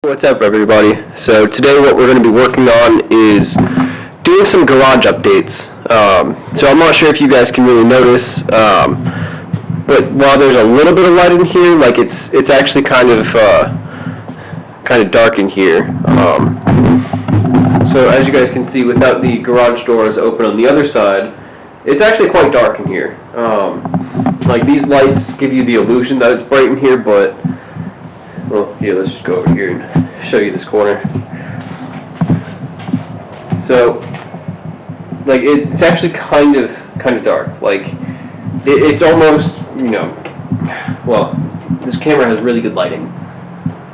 What's up, everybody? So today what we're going to be working on is doing some garage updates. So I'm not sure if you guys can really notice, but while there's a little bit of light in here, like it's actually kind of dark in here. So as you guys can see, without the garage doors open on the other side, it's actually quite dark in here. Like these lights give you the illusion that it's bright in here, but well, here, let's just go over here and show you this corner. So, like, it's actually kind of dark. Like, it's almost, well, this camera has really good lighting.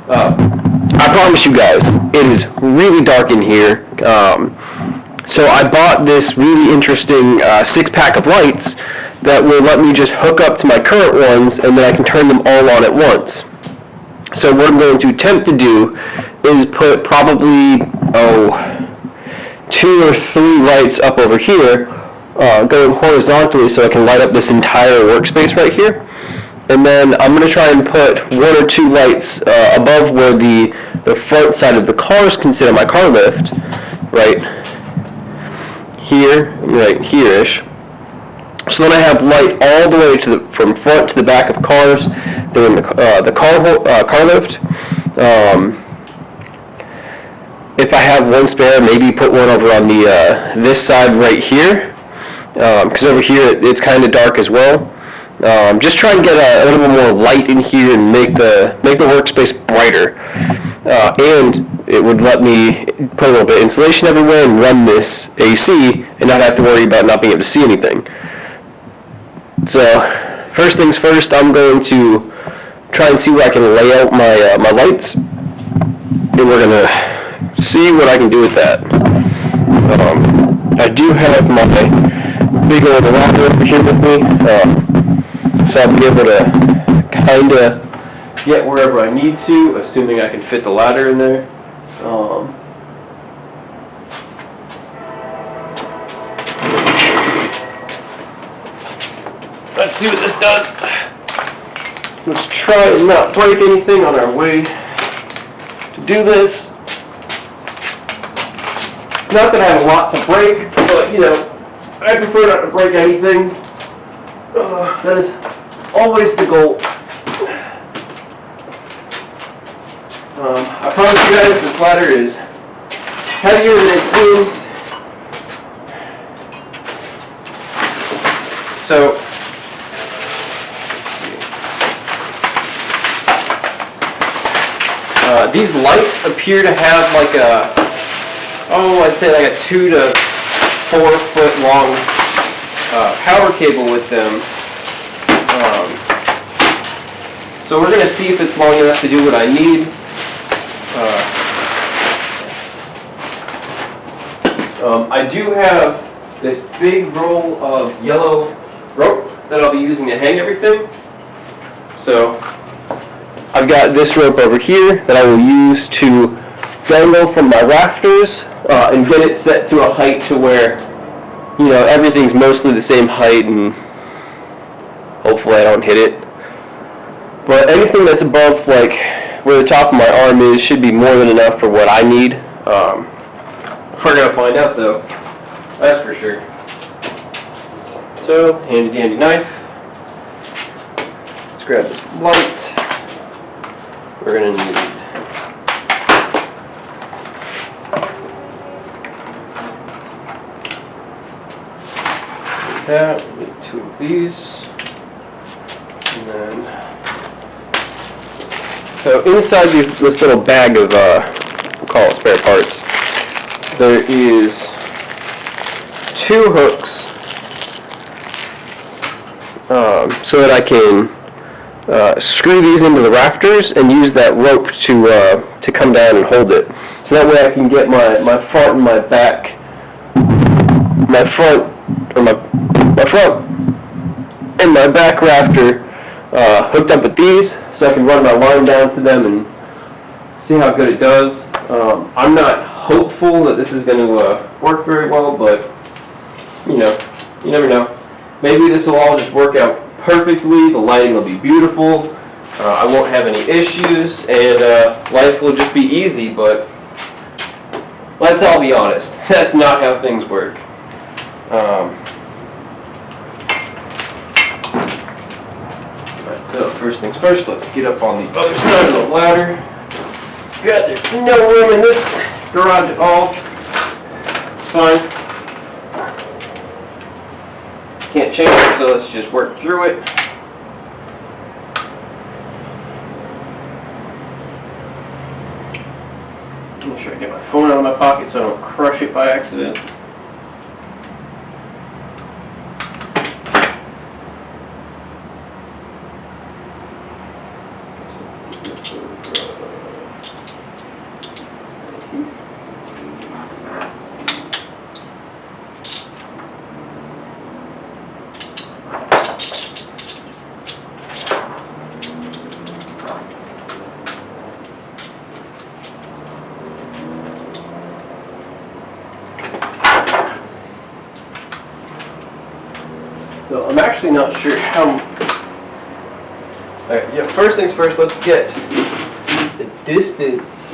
I promise you guys, it is really dark in here. So I bought this really interesting 6-pack of lights that will let me just hook up to my current ones, and then I can turn them all on at once. So what I'm going to attempt to do is put probably 2 or 3 lights up over here, going horizontally so I can light up this entire workspace right here. And then I'm going to try and put 1 or 2 lights above where the front side of the cars can sit on my car lift, right here, right here-ish. So then I have light all the way from front to the back of cars. They're in the car lift. If I have one spare, maybe put one over on the this side right here, because over here it's kind of dark as well. Just try and get a little bit more light in here and make the workspace brighter. And it would let me put a little bit of insulation everywhere and run this AC and not have to worry about not being able to see anything. So, first things first, I'm going to try and see where I can lay out my lights, and we're going to see what I can do with that. I do have my big old ladder over here with me, so I'll be able to kind of get wherever I need to, assuming I can fit the ladder in there. Let's see what this does. Let's try and not break anything on our way to do this. Not that I have a lot to break, but I prefer not to break anything. That is always the goal. I promise you guys, this ladder is heavier than it seems. So, these lights appear to have like I'd say like a 2 to 4 foot long power cable with them. So we're going to see if it's long enough to do what I need. I do have this big roll of yellow rope that I'll be using to hang everything. So I've got this rope over here that I will use to dangle from my rafters and get it set to a height to where everything's mostly the same height, and hopefully I don't hit it. But anything that's above like where the top of my arm is should be more than enough for what I need. We're gonna find out though, that's for sure. So handy dandy knife. Let's grab this light. We're going to need that. We need 2 of these. And then, so inside this little bag of, we'll call it spare parts, there is 2 hooks so that I can screw these into the rafters and use that rope to come down and hold it. So that way I can get my front and my back, my front and my back rafter hooked up with these, so I can run my line down to them and see how good it does. I'm not hopeful that this is going to work very well, but you never know. Maybe this will all just work out perfectly, the lighting will be beautiful, I won't have any issues, and life will just be easy, but let's all be honest, that's not how things work. Alright, so first things first, let's get up on the other side of the ladder. God, there's no room in this garage at all. It's fine. Can't change it, so let's just work through it. Make sure I get my phone out of my pocket so I don't crush it by accident. So I'm actually not sure how. Alright, yeah, first things first, let's get the distance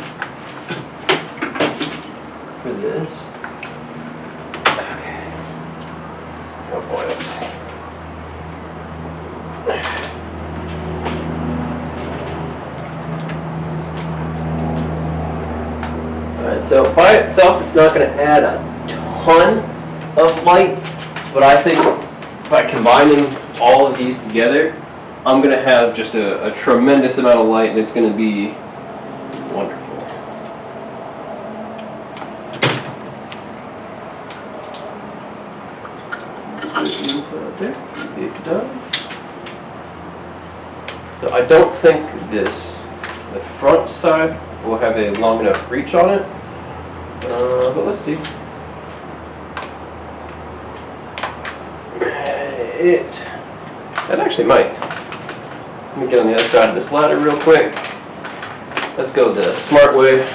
for this. Okay. Oh boy, let's see. Alright, so by itself it's not going to add a ton of light, but I think by combining all of these together, I'm going to have just a tremendous amount of light, and it's going to be wonderful. Inside there, it does. So I don't think the front side will have a long enough reach on it, but let's see. That actually might. Let me get on the other side of this ladder real quick. Let's go the smart way.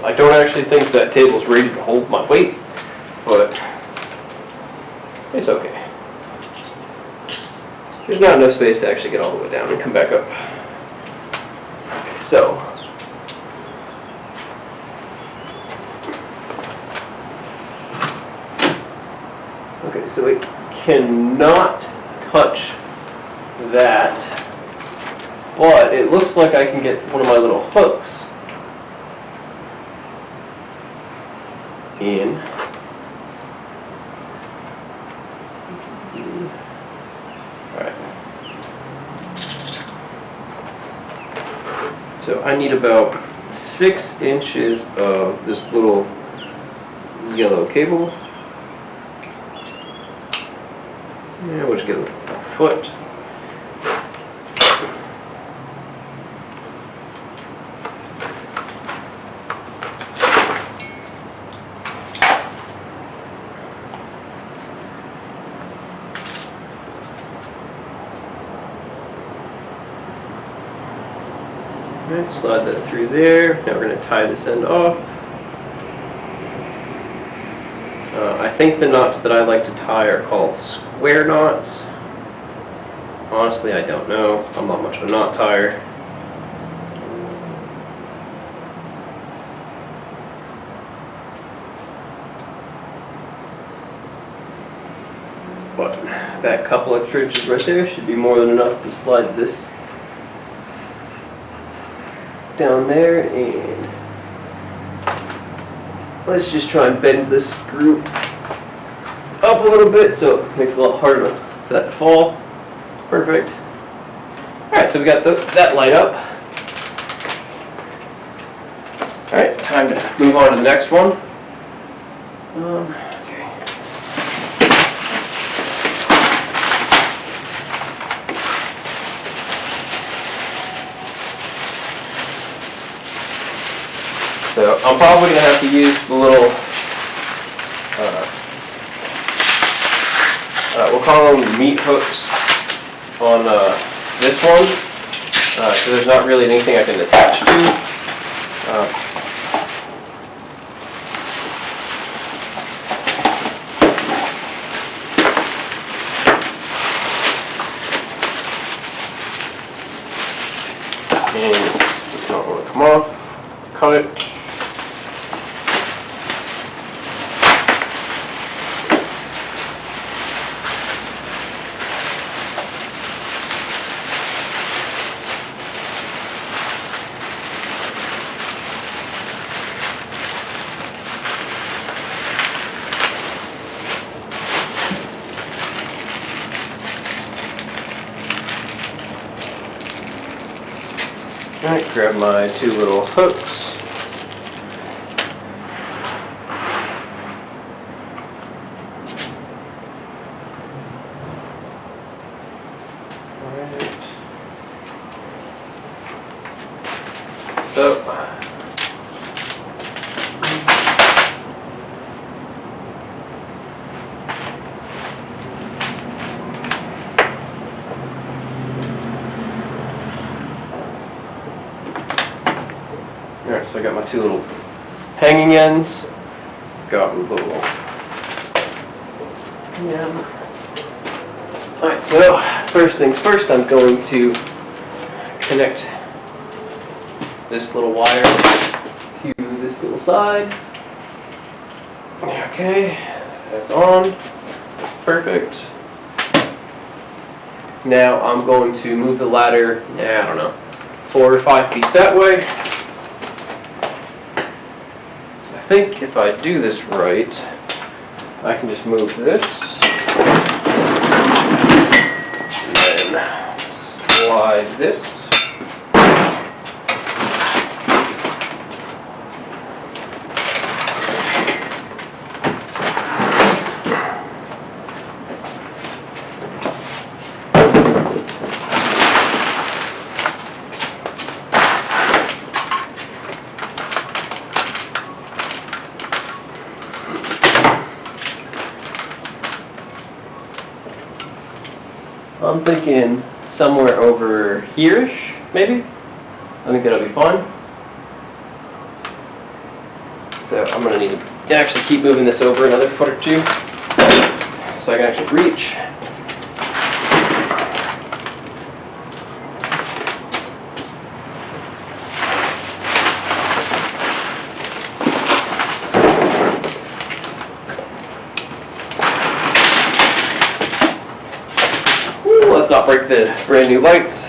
I don't actually think that table's rated to hold my weight, but it's okay. There's not enough space to actually get all the way down and come back up. Okay, so so it cannot touch that, but it looks like I can get one of my little hooks in. Alright. So I need about 6 inches of this little yellow cable. Yeah, we'll just get a foot. Alright, slide that through there. Now we're going to tie this end off. I think the knots that I like to tie are called square knots. Honestly, I don't know. I'm not much of a knot tire. But that couple extra inches right there should be more than enough to slide this down there, and let's just try and bend this screw up a little bit so it makes it a lot harder for that to fall. Perfect. Alright, so we got that light up. Alright, time to move on to the next one. Okay. So I'm probably going to have to use the little, we'll call them meat hooks on this one. So there's not really anything I can attach to. Alright, grab my 2 little hooks. Alright. So, alright, so I got my 2 little hanging ends. Got a little. Yeah. Alright, so first things first, I'm going to connect this little wire to this little side. Okay, that's on. Perfect. Now I'm going to move the ladder, I don't know, 4 or 5 feet that way. I think if I do this right, I can just move this. And then slide this. I'm thinking somewhere over here-ish, maybe? I think that'll be fine. So I'm going to need to actually keep moving this over another foot or 2 so I can actually reach. Let's not break the brand new lights.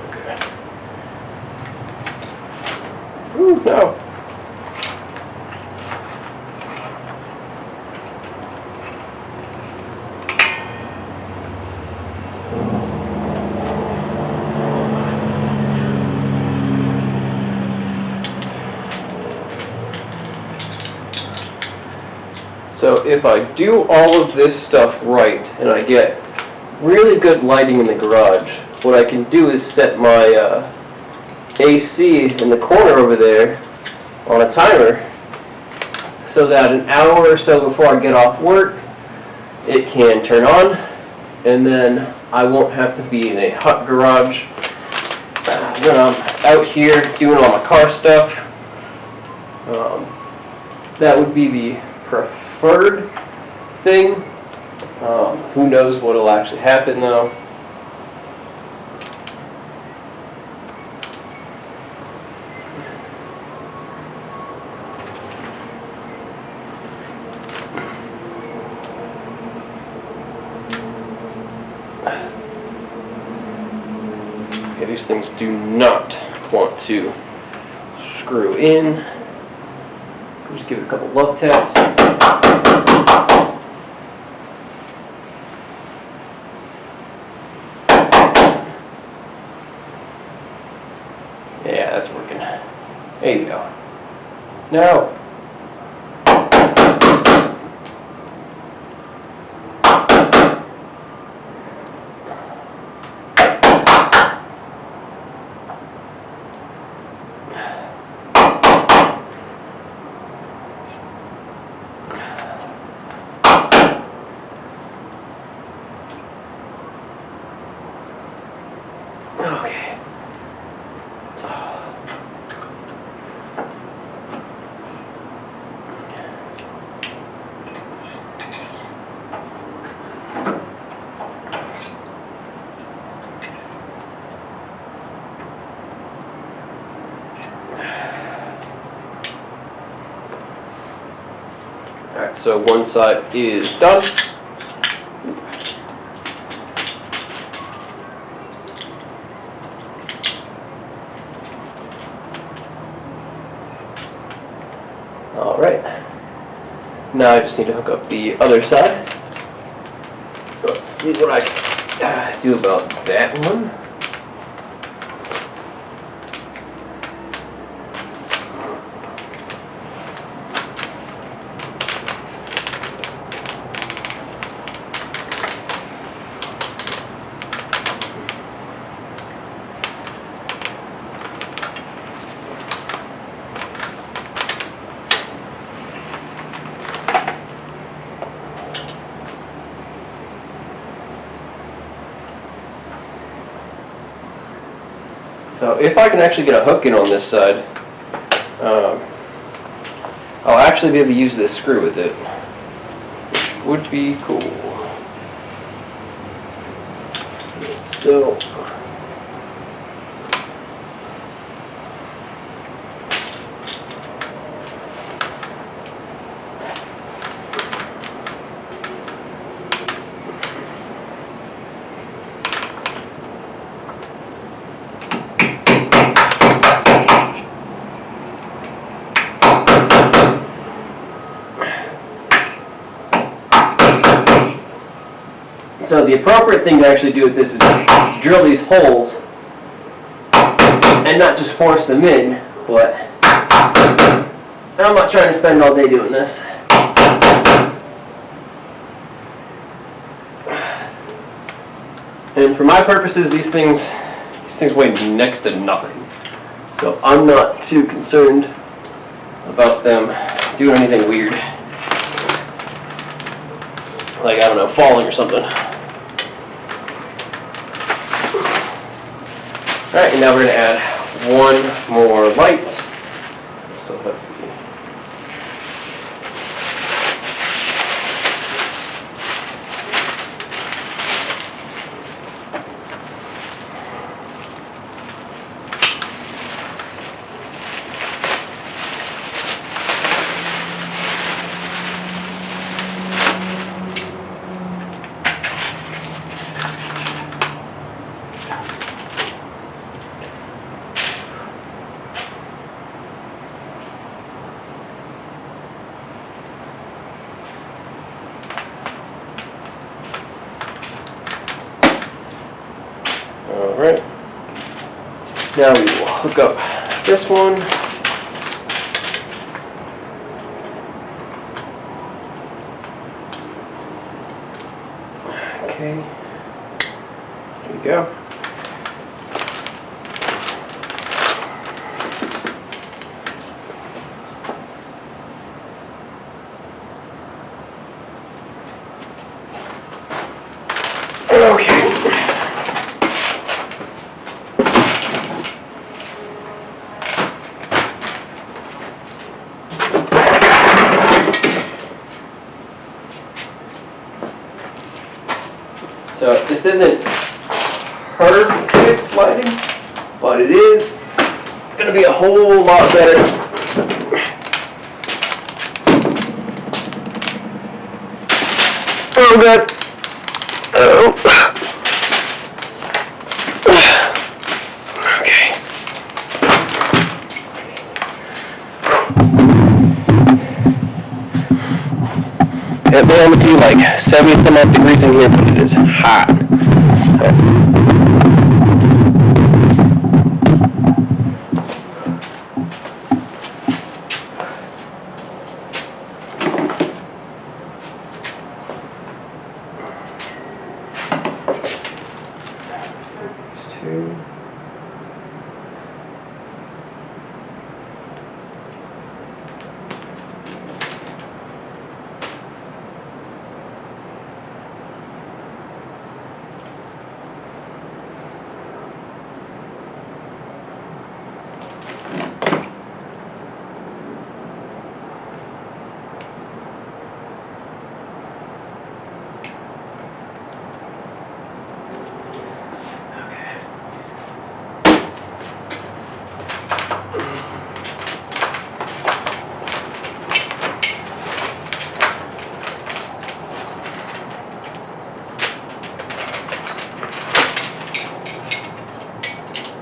Okay. Ooh, no. So if I do all of this stuff right and I get really good lighting in the garage, what I can do is set my AC in the corner over there on a timer so that an hour or so before I get off work it can turn on, and then I won't have to be in a hot garage when I'm out here doing all my car stuff. That would be the preferred thing. Who knows what will actually happen though. Okay, these things do not want to screw in. Just give it a couple love taps. Yeah, that's working. There you go. No. Okay. Alright, so one side is done. Alright. Now I just need to hook up the other side. Let's see what I can do about that one. So if I can actually get a hook in on this side, I'll actually be able to use this screw with it, which would be cool. So So the appropriate thing to actually do with this is drill these holes and not just force them in, but I'm not trying to spend all day doing this. And for my purposes, these things weigh next to nothing. So I'm not too concerned about them doing anything weird. Like, I don't know, falling or something. Alright, and now we're going to add one more light. So alright, now we will hook up this one. Okay, there we go. Okay. So this isn't perfect lighting, but it is going to be a whole lot better. Oh god. Oh. Okay. It may only be like 70-some-odd degrees in here, but it is hot. These two.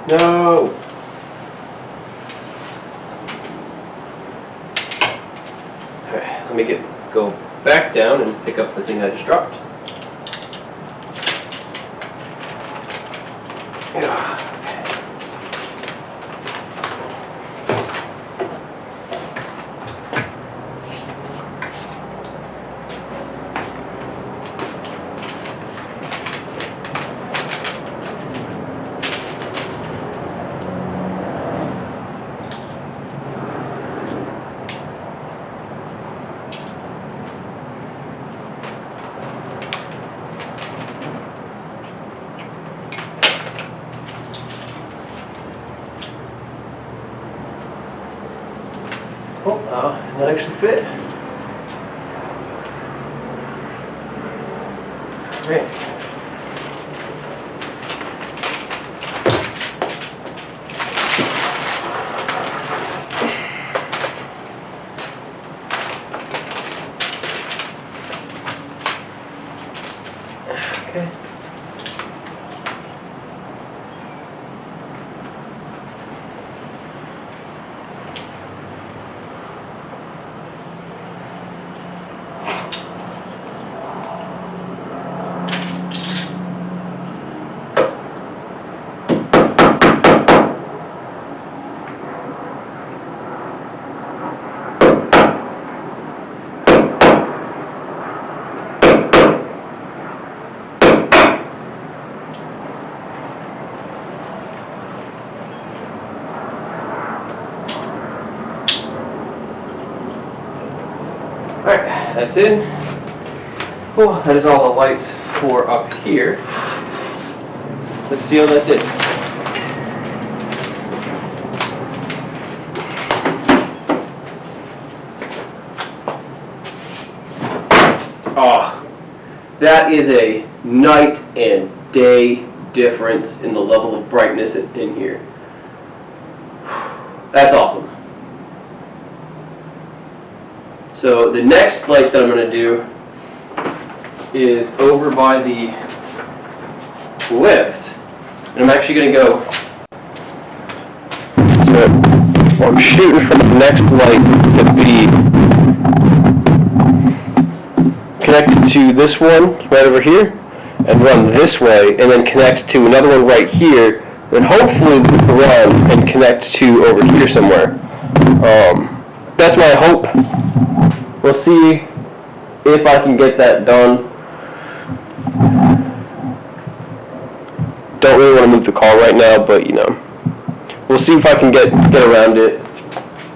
No. Okay, let me get go back down and pick up the thing I just dropped. Yeah. Oh, that actually fit. Great. Okay. Alright, that's in. Cool, that is all the lights for up here. Let's see how that did. Oh, that is a night and day difference in the level of brightness in here. That's awesome. So the next light that I'm going to do is over by the lift, and I'm actually going to go. So I'm shooting for the next light to be connected to this one right over here, and run this way, and then connect to another one right here, then hopefully run and connect to over here somewhere. That's my hope. We'll see if I can get that done. Don't really want to move the car right now, but you know, we'll see if I can get around it.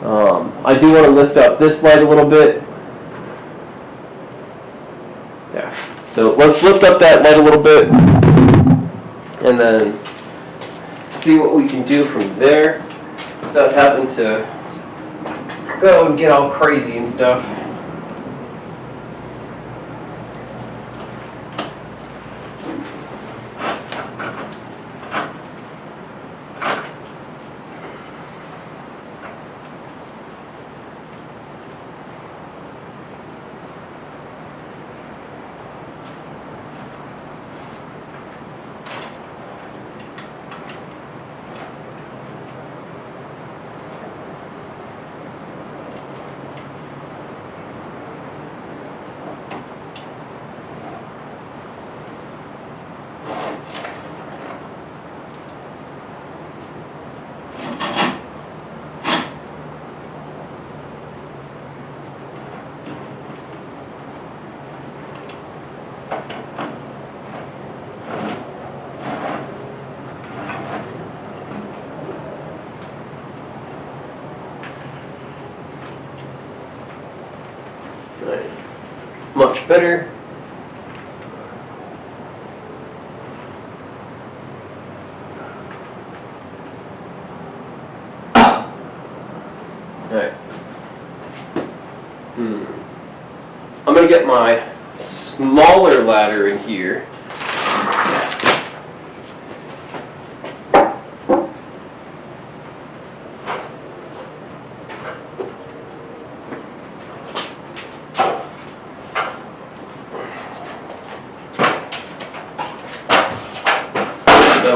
I do want to lift up this light a little bit. Yeah. So let's lift up that light a little bit, and then see what we can do from there without having to go and get all crazy and stuff. Much better. Alright. I'm going to get my smaller ladder in here.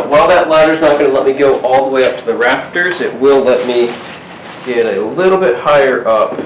While that ladder's not going to let me go all the way up to the rafters, it will let me get a little bit higher up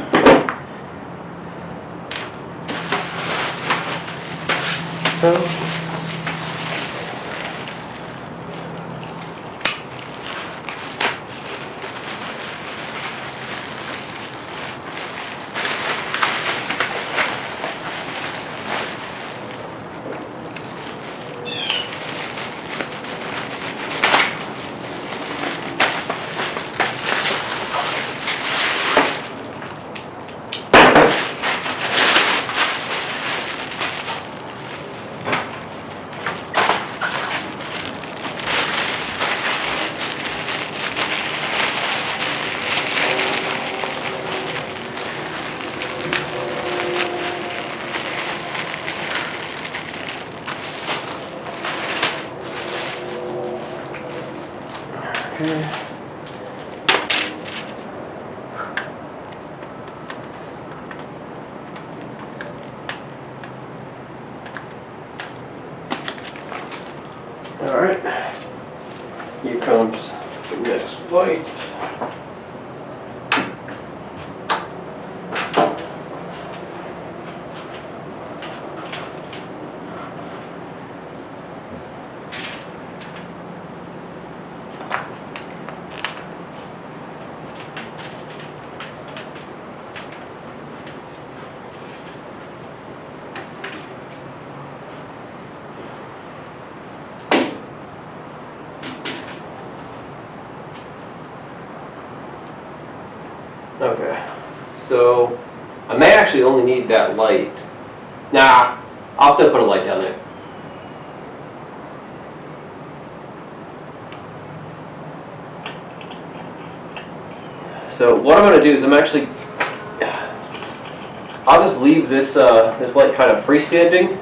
Alright, here comes the next light. Okay, so I may actually only need that light. Nah, I'll still put a light down there. So what I'm going to do is I'll just leave this this light kind of freestanding.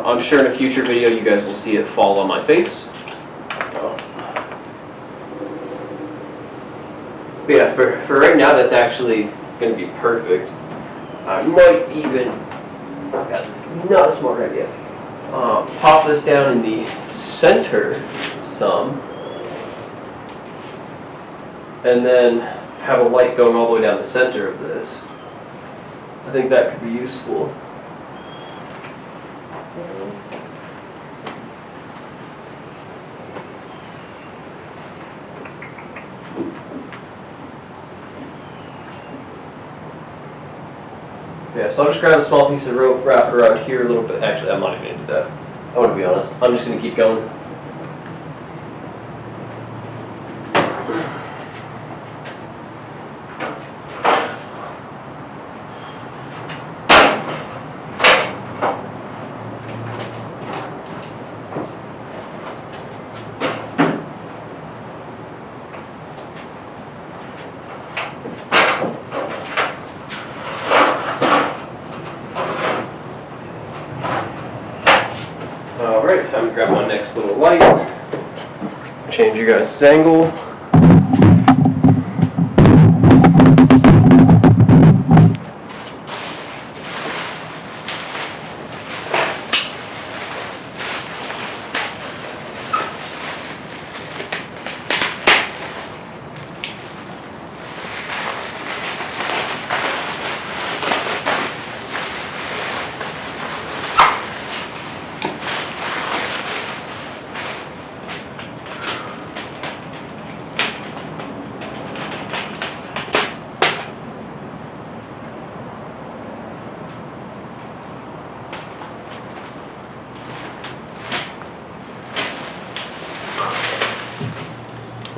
I'm sure in a future video you guys will see it fall on my face. But yeah, for right now that's actually going to be perfect. I might even, God, this is not a smart idea, pop this down in the center some, and then have a light going all the way down the center of this. I think that could be useful. Yeah, so I'll just grab a small piece of rope, wrap it around here a little bit. Actually, I'm not even going to do that. I want to be honest. I'm just going to keep going. Alright, time to grab my next little light. Change you guys' angle.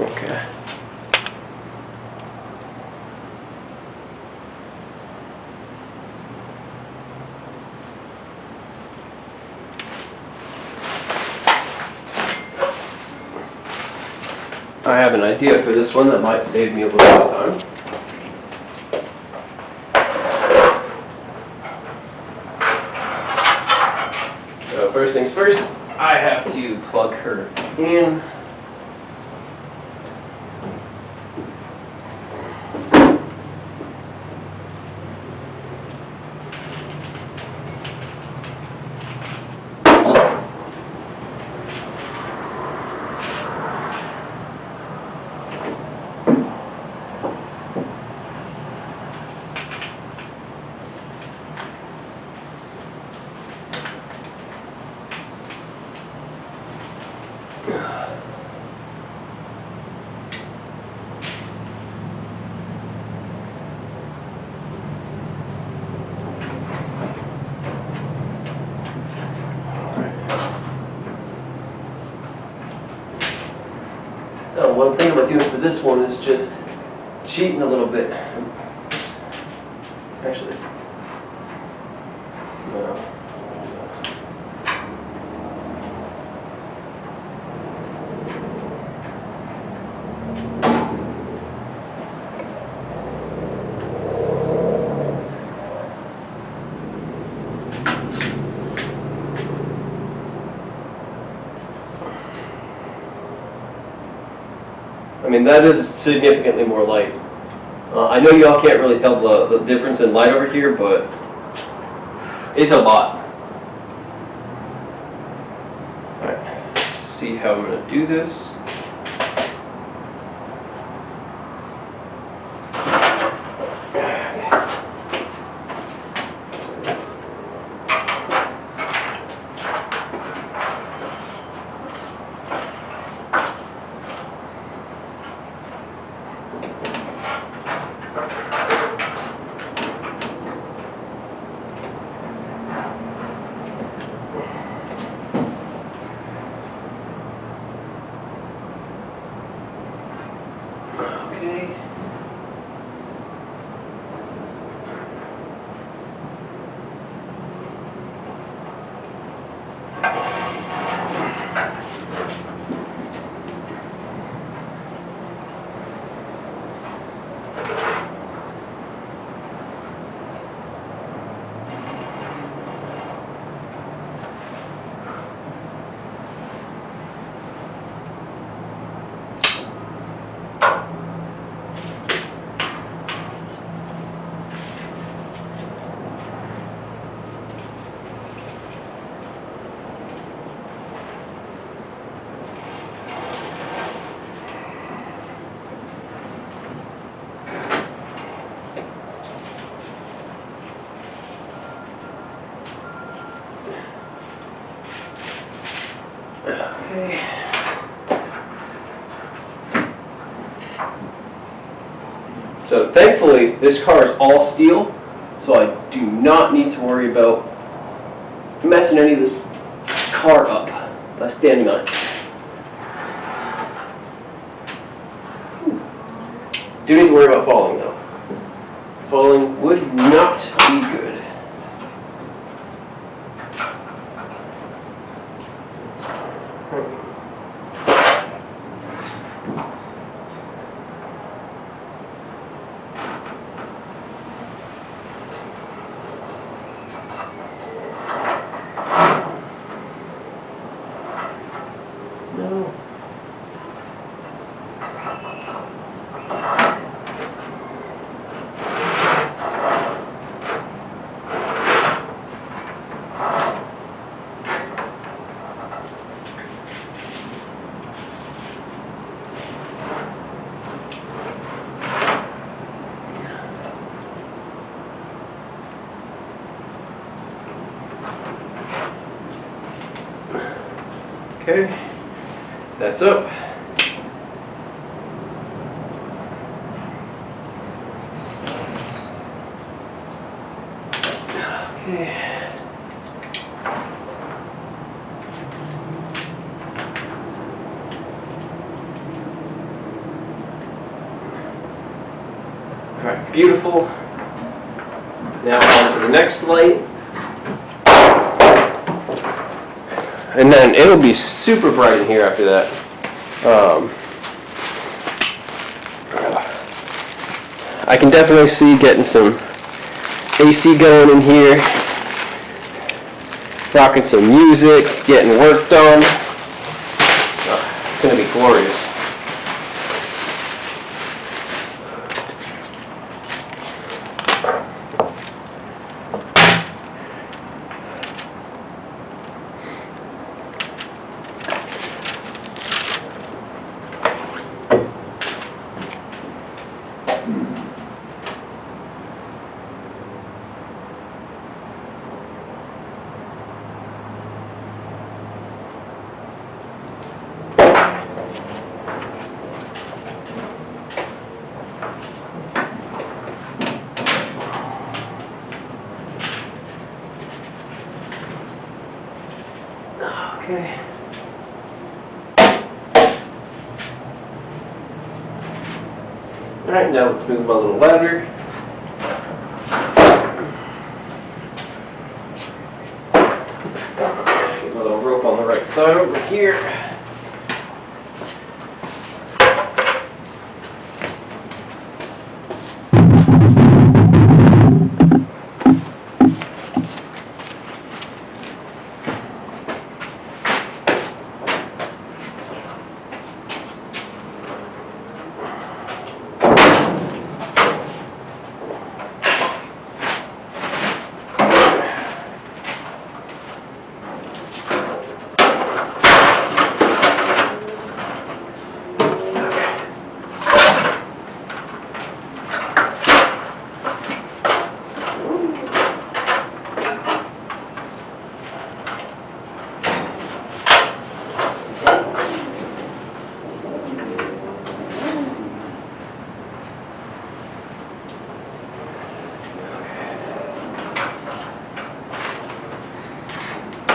Okay. I have an idea for this one that might save me a little bit of time. So first things first, I have to plug her in. what I'm thinking about doing for this one is just cheating a little bit. Actually, no. I mean, that is significantly more light. I know y'all can't really tell the difference in light over here, but it's a lot. Alright, let's see how I'm going to do this. Okay. Okay. So thankfully, this car is all steel, so I do not need to worry about messing any of this car up by standing on it. Do need to worry about falling though. Falling would not be good. No. Okay, that's up. Okay. All right, beautiful. Now on to the next light. And then it'll be super bright in here after that. I can definitely see getting some AC going in here, rocking some music, getting work done. Oh, it's going to be glorious. Okay. Alright, now let's move my little ladder. Get my little rope on the right side over here.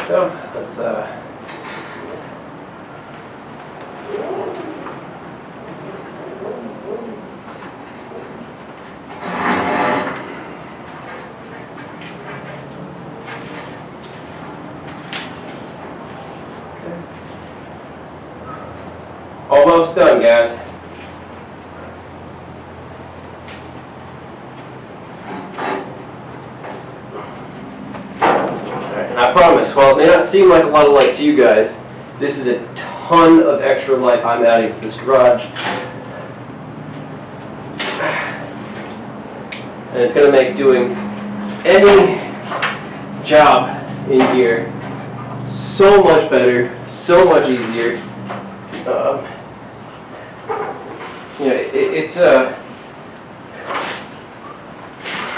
So let's almost done, guys. And I promise, while it may not seem like a lot of light to you guys, this is a ton of extra light I'm adding to this garage. And it's going to make doing any job in here so much better, so much easier. You know,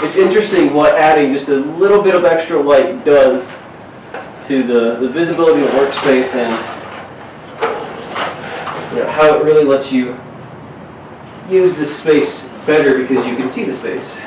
it's interesting what adding just a little bit of extra light does to the visibility of the workspace, and you know, how it really lets you use this space better because you can see the space.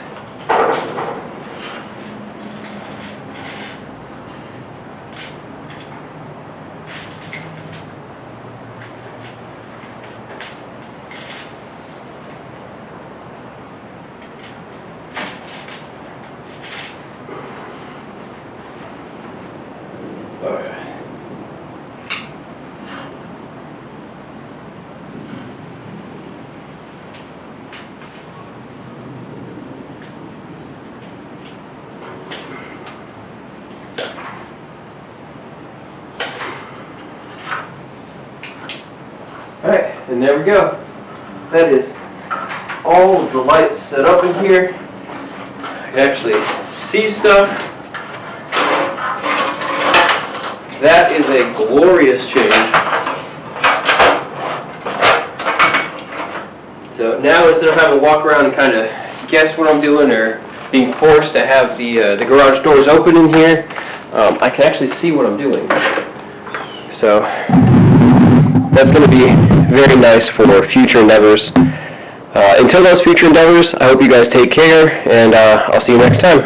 Alright, and there we go. That is all of the lights set up in here. I can actually see stuff. That is a glorious change. So now, instead of having to walk around and kind of guess what I'm doing, or being forced to have the garage doors open in here, I can actually see what I'm doing. So that's going to be very nice for future endeavors. Until those future endeavors, I hope you guys take care, and I'll see you next time.